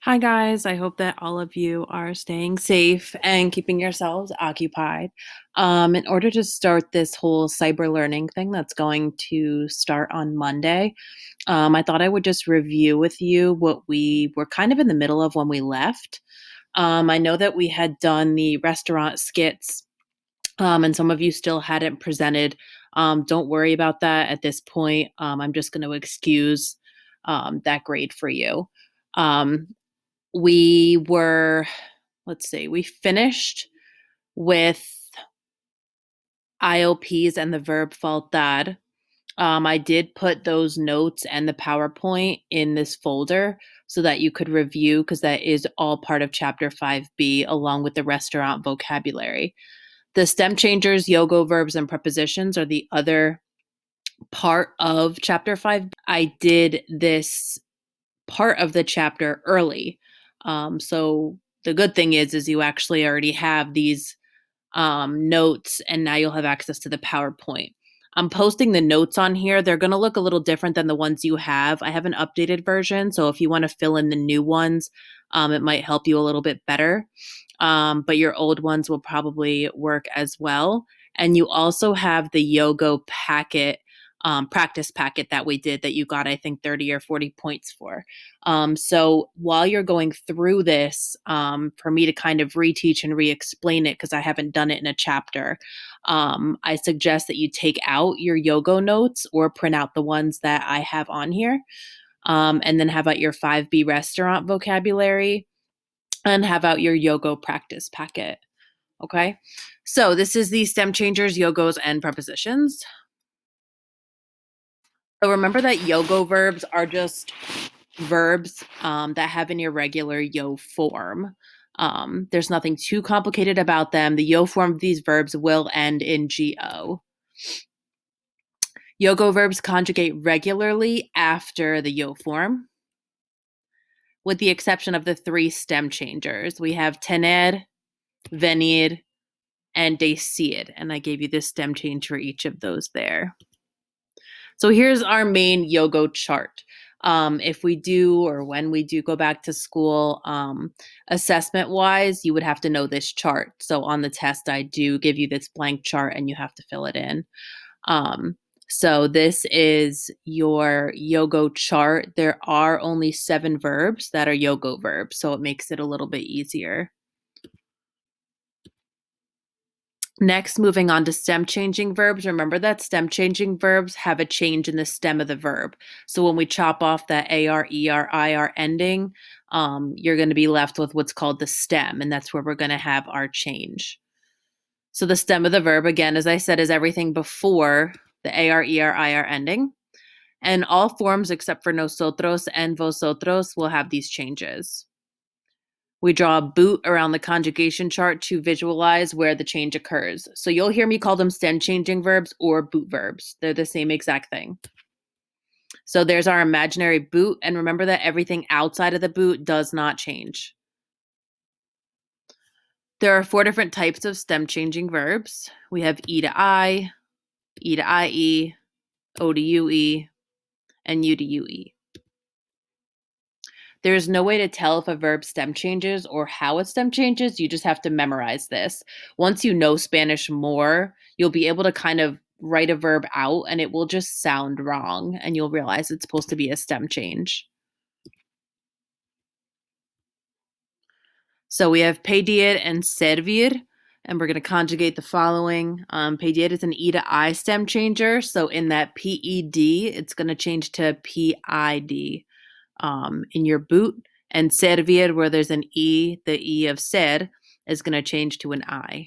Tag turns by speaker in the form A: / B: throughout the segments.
A: Hi, guys. I hope that all of you are staying safe and keeping yourselves occupied. In order to start this whole cyber learning thing that's going to start on Monday, I thought I would just review with you what we were kind of in the middle of when we left. I know that we had done the restaurant skits, and some of you still hadn't presented. Don't worry about that at this point. I'm just going to excuse that grade for you. Um, we were let's see, we finished with IOPs and the verb faltar. I did put those notes and the PowerPoint in this folder so that you could review because that is all part of chapter 5B along with the restaurant vocabulary. The stem changers, yogo verbs, and prepositions are the other part of chapter 5. I did this part of the chapter early. So the good thing is you actually already have these notes, and now you'll have access to the PowerPoint. I'm posting the notes on here. They're going to look a little different than the ones you have. I have an updated version, so if you want to fill in the new ones, it might help you a little bit better. But your old ones will probably work as well. And you also have the Yogo packet, practice packet that we did that you got, I think, 30 or 40 points for. So while you're going through this, for me to kind of reteach and re-explain it, because I haven't done it in a chapter, I suggest that you take out your Yogo notes or print out the ones that I have on here, and then have out your 5B restaurant vocabulary and have out your Yogo practice packet. Okay, so this is the stem changers, yogos, and prepositions. So remember that yogo verbs are just verbs that have an irregular yo form. There's nothing too complicated about them. The yo form of these verbs will end in go. Yogo verbs conjugate regularly after the yo form, with the exception of the three stem changers. We have tener, venir, and decir, and I gave you this stem change for each of those there. So here's our main Yogo chart. If we do, or when we do go back to school, assessment wise, you would have to know this chart. So on the test, I do give you this blank chart and you have to fill it in. So this is your Yogo chart. There are only 7 verbs that are Yogo verbs, so it makes it a little bit easier. Next, moving on to stem changing verbs. Remember that stem changing verbs have a change in the stem of the verb. So when we chop off that AR, ER, IR ending, you're going to be left with what's called the stem, and that's where we're going to have our change. So the stem of the verb, again, as I said, is everything before the AR, ER, IR ending. And all forms except for nosotros and vosotros will have these changes. We draw a boot around the conjugation chart to visualize where the change occurs. So you'll hear me call them stem changing verbs or boot verbs. They're the same exact thing. So there's our imaginary boot, and remember that everything outside of the boot does not change. There are 4 different types of stem changing verbs. We have E to I, E to IE, O to UE, and U to UE. There's no way to tell if a verb stem changes or how it stem changes. You just have to memorize this. Once you know Spanish more, you'll be able to kind of write a verb out and it will just sound wrong and you'll realize it's supposed to be a stem change. So we have pedir and servir, and we're going to conjugate the following. Pedir is an E to I stem changer. So in that PED, it's going to change to PID. In your boot, and servir, where there's an E, the E of ser, is going to change to an I.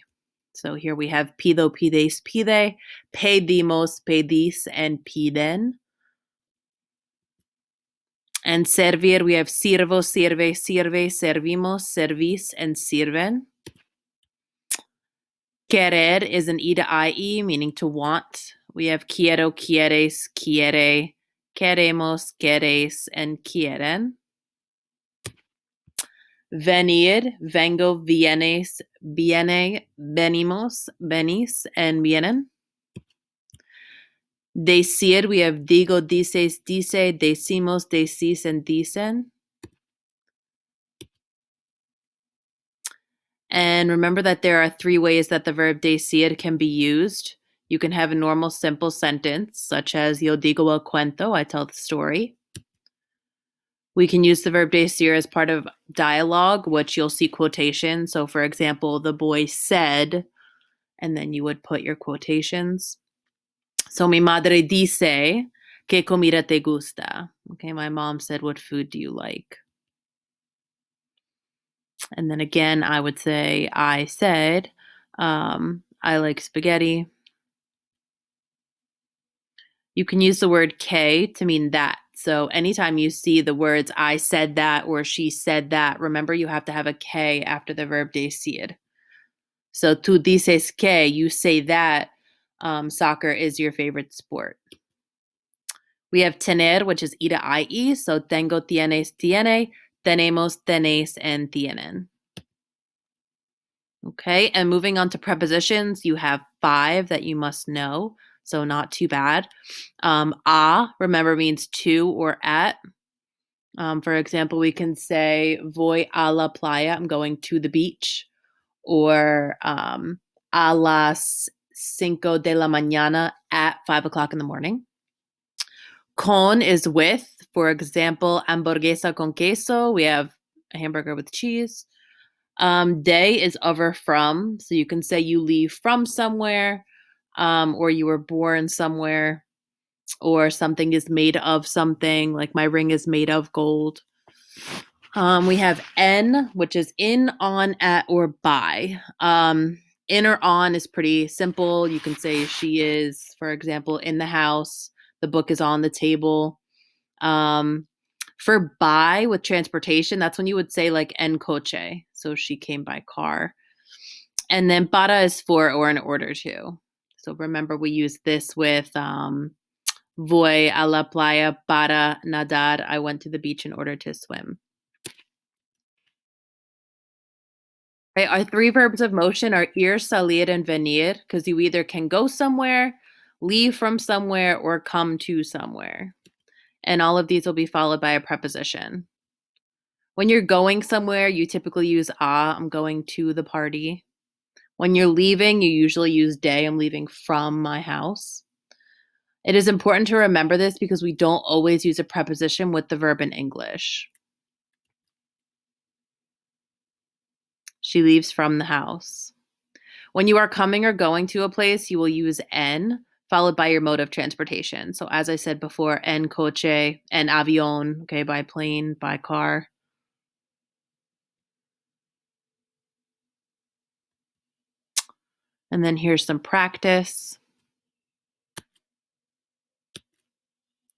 A: So here we have pido, pides, pide, pedimos, pedis, and piden. And servir, we have sirvo, sirve, sirve, servimos, servis, and sirven. Querer is an E to IE, meaning to want. We have quiero, quieres, quiere, queremos, queres, and quieren. Venir, vengo, vienes, viene, venimos, venís, and vienen. Decir, we have digo, dices, dice, decimos, decís, and dicen. And remember that there are 3 ways that the verb decir can be used. You can have a normal simple sentence, such as yo digo el cuento, I tell the story. We can use the verb decir as part of dialogue, which you'll see quotations. So, for example, the boy said, and then you would put your quotations. So, mi madre dice, ¿qué comida te gusta? Okay, my mom said, what food do you like? And then again, I would say, I said, I like spaghetti. You can use the word que to mean that. So anytime you see the words I said that or she said that, remember you have to have a que after the verb decir. So tú dices que, you say that soccer is your favorite sport. We have tener, which is ida, ie. So tengo, tienes, tiene, tenemos, tenéis, and tienen. Okay, and moving on to prepositions, you have 5 that you must know, so not too bad. Remember, means to or at. For example, we can say, voy a la playa, I'm going to the beach. Or a las 5 de la mañana, at 5 o'clock in the morning. Con is with. For example, hamburguesa con queso, we have a hamburger with cheese. De is of or from. So you can say you leave from somewhere, or you were born somewhere, or something is made of something, like my ring is made of gold. We have en, which is in, on, at, or by. In or on is pretty simple. You can say she is, for example, in the house. The book is on the table. For by with transportation, that's when you would say like en coche. So she came by car. And then para is for or in order to. So remember, we use this with voy a la playa para nadar. I went to the beach in order to swim. Right, our 3 verbs of motion are ir, salir, and venir, because you either can go somewhere, leave from somewhere, or come to somewhere. And all of these will be followed by a preposition. When you're going somewhere, you typically use I'm going to the party. When you're leaving, you usually use de, I'm leaving from my house. It is important to remember this because we don't always use a preposition with the verb in English. She leaves from the house. When you are coming or going to a place, you will use en, followed by your mode of transportation. So as I said before, en coche, en avión, okay, by plane, by car. And then here's some practice.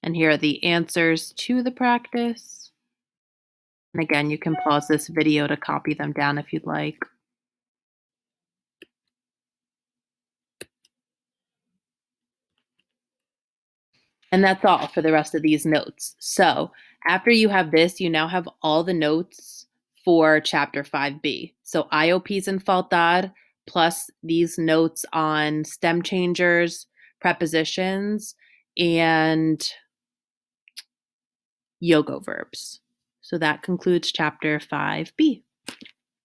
A: And here are the answers to the practice. And again, you can pause this video to copy them down if you'd like. And that's all for the rest of these notes. So after you have this, you now have all the notes for Chapter 5B. So IOPs and faltar, plus these notes on stem changers, prepositions, and yogo verbs. So that concludes Chapter 5B.